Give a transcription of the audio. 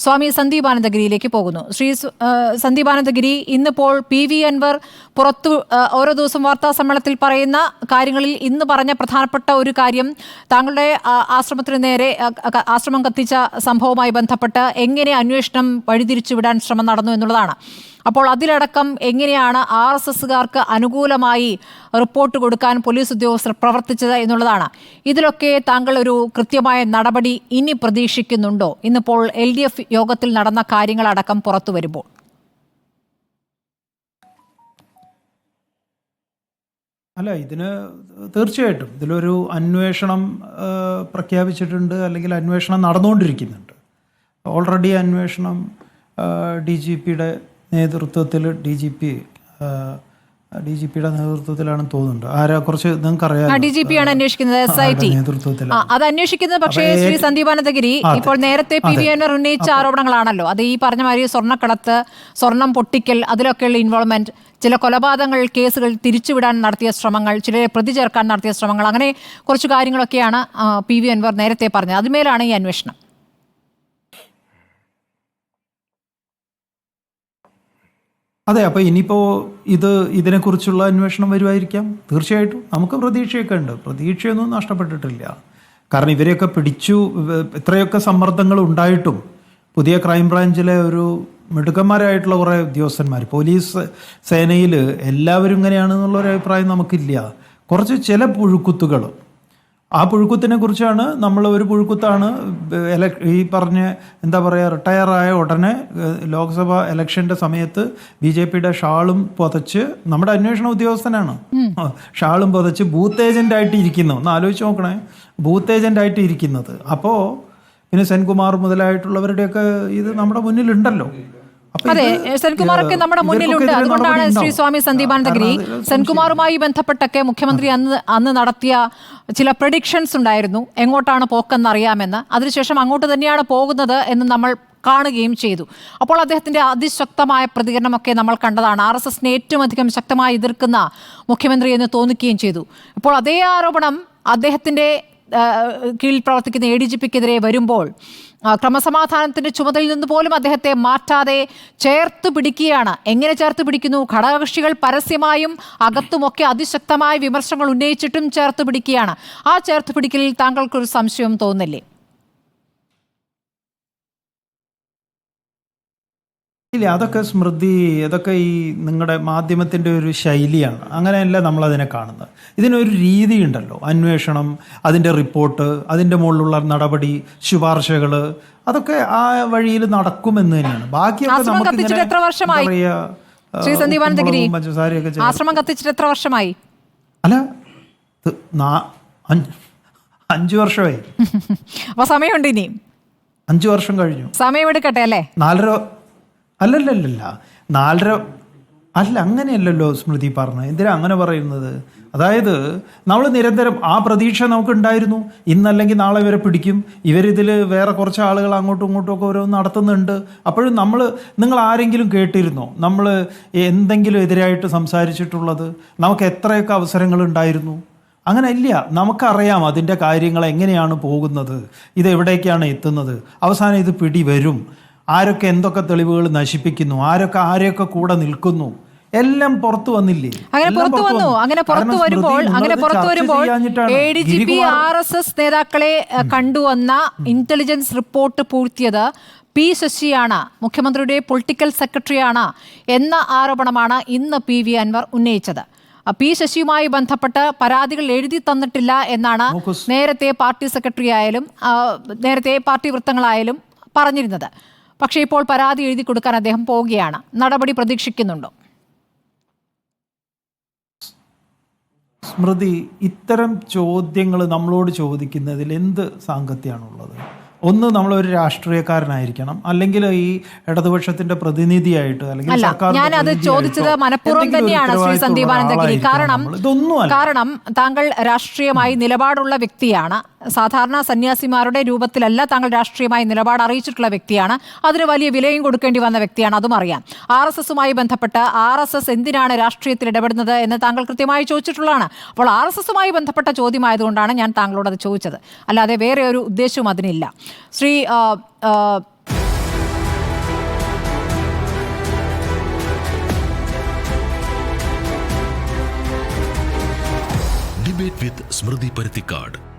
സ്വാമി സന്ദീപാനന്ദഗിരിയിലേക്ക് പോകുന്നു. ശ്രീ സന്ദീപാനന്ദഗിരി, ഇന്നിപ്പോൾ PV അൻവർ ഓരോ ദിവസം വാർത്താ സമ്മേളനത്തിൽ പറയുന്ന കാര്യങ്ങളിൽ ഇന്ന് പറഞ്ഞ പ്രധാനപ്പെട്ട ഒരു കാര്യം താങ്കളുടെ ആശ്രമത്തിന് നേരെ ആശ്രമം കത്തിച്ച സംഭവവുമായി ബന്ധപ്പെട്ട് എങ്ങനെ അന്വേഷണം വഴിതിരിച്ചുവിടാൻ ശ്രമം നടന്നു എന്നുള്ളതാണ്. അപ്പോൾ അതിലടക്കം എങ്ങനെയാണ് RSSകാർക്ക് അനുകൂലമായി റിപ്പോർട്ട് കൊടുക്കാൻ പോലീസ് ഉദ്യോഗസ്ഥർ പ്രവർത്തിച്ചത് എന്നുള്ളതാണ്. ഇതിലൊക്കെ താങ്കൾ ഒരു കൃത്യമായ നടപടി ഇനി പ്രതീക്ഷിക്കുന്നുണ്ടോ? ഇന്നിപ്പോൾ LDF യോഗത്തിൽ നടന്ന കാര്യങ്ങളടക്കം പുറത്തു വരുമ്പോൾ. അല്ല, ഇതിന് തീർച്ചയായിട്ടും ഇതിലൊരു അന്വേഷണം പ്രഖ്യാപിച്ചിട്ടുണ്ട്, അല്ലെങ്കിൽ അന്വേഷണം നടന്നുകൊണ്ടിരിക്കുന്നുണ്ട്. ഓൾറെഡി അന്വേഷണം DGPയുടെ നേതൃത്വത്തിൽ DGPയുടെ നേതൃത്വത്തിലാണെന്ന് തോന്നുന്നുണ്ട്. കുറച്ച് നിങ്ങൾക്ക് അറിയാം, DGP ആണ് അന്വേഷിക്കുന്നത്, നേതൃത്വത്തിൽ അത് അന്വേഷിക്കുന്നത്. പക്ഷേ ശ്രീ സന്ദീപാനന്ദഗിരി, ഇപ്പോൾ നേരത്തെ PV അൻവർ ഉന്നയിച്ച ആരോപണങ്ങളാണല്ലോ. അത് ഈ പറഞ്ഞ മാതിരി സ്വർണ്ണക്കടത്ത്, സ്വർണം പൊട്ടിക്കൽ, അതിലൊക്കെയുള്ള ഇൻവോൾവ്മെന്റ്, ചില കൊലപാതകങ്ങൾ കേസുകൾ തിരിച്ചുവിടാൻ നടത്തിയ ശ്രമങ്ങൾ, ചിലരെ പ്രതി ചേർക്കാൻ നടത്തിയ ശ്രമങ്ങൾ, അങ്ങനെ കുറച്ച് കാര്യങ്ങളൊക്കെയാണ് PV അൻവർ നേരത്തെ പറഞ്ഞത്. അതിന്മേലാണ് ഈ അന്വേഷണം. അതെ, അപ്പോൾ ഇനിയിപ്പോൾ ഇതിനെക്കുറിച്ചുള്ള അന്വേഷണം വരുമായിരിക്കാം. തീർച്ചയായിട്ടും നമുക്ക് പ്രതീക്ഷയൊക്കെ ഉണ്ട്. പ്രതീക്ഷയൊന്നും നഷ്ടപ്പെട്ടിട്ടില്ല. കാരണം ഇവരെയൊക്കെ പിടിച്ചു, ഇത്രയൊക്കെ സമ്മർദ്ദങ്ങൾ ഉണ്ടായിട്ടും പുതിയ ക്രൈംബ്രാഞ്ചിലെ ഒരു മിടുക്കന്മാരായിട്ടുള്ള കുറേ ഉദ്യോഗസ്ഥന്മാർ, പോലീസ് സേനയിൽ എല്ലാവരും ഇങ്ങനെയാണെന്നുള്ളൊരു അഭിപ്രായം നമുക്കില്ല. കുറച്ച് ചില പുഴുക്കുത്തുകൾ, ആ പുഴുക്കുത്തിനെ കുറിച്ചാണ് നമ്മൾ. ഒരു പുഴുക്കുത്താണ് ഈ പറഞ്ഞ എന്താ പറയുക, റിട്ടയറായ ഉടനെ ലോക്സഭ ഇലക്ഷൻ്റെ സമയത്ത് BJPയുടെ ഷാളും പുതച്ച്, നമ്മുടെ അന്വേഷണ ഉദ്യോഗസ്ഥനാണ്, ഷാളും പുതച്ച് ബൂത്ത് ഏജൻ്റ് ആയിട്ട് ഇരിക്കുന്നു. ഒന്ന് ആലോചിച്ച് നോക്കണേ, ബൂത്ത് ഏജൻ്റ് ആയിട്ട് ഇരിക്കുന്നത്. അപ്പോൾ പിന്നെ സെൻകുമാർ മുതലായിട്ടുള്ളവരുടെയൊക്കെ ഇത് നമ്മുടെ മുന്നിലുണ്ടല്ലോ. അതെ, സെൻകുമാറൊക്കെ നമ്മുടെ മുന്നിലുണ്ട്. അതുകൊണ്ടാണ് ശ്രീ സ്വാമി സന്ദീപാനന്ദഗിരി, സെൻകുമാറുമായി ബന്ധപ്പെട്ടൊക്കെ മുഖ്യമന്ത്രി അന്ന് നടത്തിയ ചില പ്രഡിക്ഷൻസ് ഉണ്ടായിരുന്നു, എങ്ങോട്ടാണ് പോക്കെന്നറിയാമെന്ന്. അതിനുശേഷം അങ്ങോട്ട് തന്നെയാണ് പോകുന്നത് എന്ന് നമ്മൾ കാണുകയും ചെയ്തു. അപ്പോൾ അദ്ദേഹത്തിന്റെ അതിശക്തമായ പ്രതികരണമൊക്കെ നമ്മൾ കണ്ടതാണ്. RSSനെ ഏറ്റവും അധികം ശക്തമായി എതിർക്കുന്ന മുഖ്യമന്ത്രി എന്ന് തോന്നിക്കുകയും ചെയ്തു. ഇപ്പോൾ അതേ ആരോപണം അദ്ദേഹത്തിന്റെ കീഴിൽ പ്രവർത്തിക്കുന്ന ADGPക്കെതിരെ വരുമ്പോൾ ക്രമസമാധാനത്തിന്റെ ചുമതലയിൽ നിന്ന് പോലും അദ്ദേഹത്തെ മാറ്റാതെ ചേർത്ത് പിടിക്കുകയാണ്. എങ്ങനെ ചേർത്ത് പിടിക്കുന്നു? ഘടകകക്ഷികൾ പരസ്യമായും അകത്തുമൊക്കെ അതിശക്തമായ വിമർശനങ്ങൾ ഉന്നയിച്ചിട്ടും ചേർത്ത് പിടിക്കുകയാണ്. ആ ചേർത്ത് പിടിക്കലിൽ താങ്കൾക്കൊരു സംശയം തോന്നില്ലേ? ഇല്ല, അതൊക്കെ സ്മൃതി, അതൊക്കെ ഈ നിങ്ങളുടെ മാധ്യമത്തിൻ്റെ ഒരു ശൈലിയാണ്. അങ്ങനെയല്ല നമ്മളതിനെ കാണുന്നത്. ഇതിനൊരു രീതിയുണ്ടല്ലോ, അന്വേഷണം, അതിൻ്റെ റിപ്പോർട്ട്, അതിൻ്റെ മുകളിലുള്ള നടപടി, ശുപാർശകൾ, അതൊക്കെ ആ വഴിയിൽ നടക്കുമെന്ന് തന്നെയാണ്. ബാക്കിയൊക്കെ ആശ്രമം കത്തിച്ചിട്ട് എത്ര വർഷമായി? അല്ല, 5 വർഷമായി. അപ്പൊ സമയമുണ്ട്, ഇനി 5 വർഷം കഴിഞ്ഞു. സമയമെടുക്കട്ടെ അല്ലേ? 4 അല്ലല്ലല്ല 4 അല്ല, അങ്ങനെയല്ലല്ലോ സ്മൃതി പറഞ്ഞത്. എന്തിനാ അങ്ങനെ പറയുന്നത്? അതായത് നമ്മൾ നിരന്തരം ആ പ്രതീക്ഷ നമുക്കുണ്ടായിരുന്നു. ഇന്നല്ലെങ്കിൽ നാളെ ഇവരെ പിടിക്കും, ഇവരിതിൽ വേറെ കുറച്ച് ആളുകൾ അങ്ങോട്ടും ഇങ്ങോട്ടും ഒക്കെ ഓരോന്ന് നടത്തുന്നുണ്ട്. അപ്പോഴും നിങ്ങൾ ആരെങ്കിലും കേട്ടിരുന്നോ നമ്മൾ എന്തെങ്കിലും എതിരായിട്ട് സംസാരിച്ചിട്ടുള്ളത്? നമുക്ക് എത്രയൊക്കെ അവസരങ്ങൾ ഉണ്ടായിരുന്നു? അങ്ങനെ ഇല്ല. നമുക്കറിയാം അതിൻ്റെ കാര്യങ്ങൾ എങ്ങനെയാണ് പോകുന്നത്, ഇതെവിടേക്കാണ് എത്തുന്നത്, അവസാനം ഇത് പിടി വരും, ആരൊക്കെ എന്തൊക്കെ തെളിവുകൾ നശിപ്പിക്കുന്നു, ആരെയൊക്കെ കൂടെ നിൽക്കുന്നു, എല്ലാം പുറത്തു വന്നില്ലേ? അങ്ങനെ പുറത്തു വരുമ്പോൾ ADGP RSS നേതാക്കളെ കണ്ടുവന്ന ഇന്റലിജൻസ് റിപ്പോർട്ട് പൂഴ്ത്തിയത് P. ശശിയാണ്, മുഖ്യമന്ത്രിയുടെ പൊളിറ്റിക്കൽ സെക്രട്ടറിയാണ് എന്ന ആരോപണമാണ് ഇന്ന് PV അൻവർ ഉന്നയിച്ചത്. P. ശശിയുമായി ബന്ധപ്പെട്ട് പരാതികൾ എഴുതി തന്നിട്ടില്ല എന്നാണ് നേരത്തെ പാർട്ടി സെക്രട്ടറി ആയാലും നേരത്തെ പാർട്ടി വൃത്തങ്ങളായാലും പറഞ്ഞിരുന്നത്. പക്ഷേ ഇപ്പോൾ പരാതി എഴുതി കൊടുക്കാൻ അദ്ദേഹം പോവുകയാണ്. നടപടി പ്രതീക്ഷിക്കുന്നുണ്ടോ? സ്മൃതി, ഇത്തരം ചോദ്യങ്ങൾ നമ്മളോട് ചോദിക്കുന്നതിൽ എന്ത് സാങ്കത്യമാണുള്ളത്? ഒന്ന്, നമ്മളൊരു രാഷ്ട്രീയക്കാരനായിരിക്കണം, അല്ലെങ്കിൽ ഈ ഇടതുപക്ഷത്തിന്റെ പ്രതിനിധിയായിട്ട്, അല്ലെങ്കിൽ ഞാനത് ചോദിച്ചത് മനഃപൂർവ്വം തന്നെയാണ് ശ്രീ സന്ദീപാനന്ദഗിരി. കാരണം താങ്കൾ രാഷ്ട്രീയമായി നിലപാടുള്ള വ്യക്തിയാണ്. സാധാരണ സന്യാസിമാരുടെ രൂപത്തിലല്ല താങ്കൾ രാഷ്ട്രീയമായി നിലപാട് അറിയിച്ചിട്ടുള്ള വ്യക്തിയാണ്. അതിന് വലിയ വിലയും കൊടുക്കേണ്ടി വന്ന വ്യക്തിയാണ്, അതും അറിയാം. RSSുമായി ബന്ധപ്പെട്ട് RSS എന്തിനാണ് രാഷ്ട്രീയത്തിൽ ഇടപെടുന്നത് എന്ന് താങ്കൾ കൃത്യമായി ചോദിച്ചിട്ടുള്ളതാണ്. അപ്പോൾ RSSുമായി ബന്ധപ്പെട്ട ചോദ്യമായതുകൊണ്ടാണ് ഞാൻ താങ്കളോട് അത് ചോദിച്ചത്, അല്ലാതെ വേറെ ഒരു ഉദ്ദേശവും അതിനില്ല. Shri debate with Smruthy Paruthikad.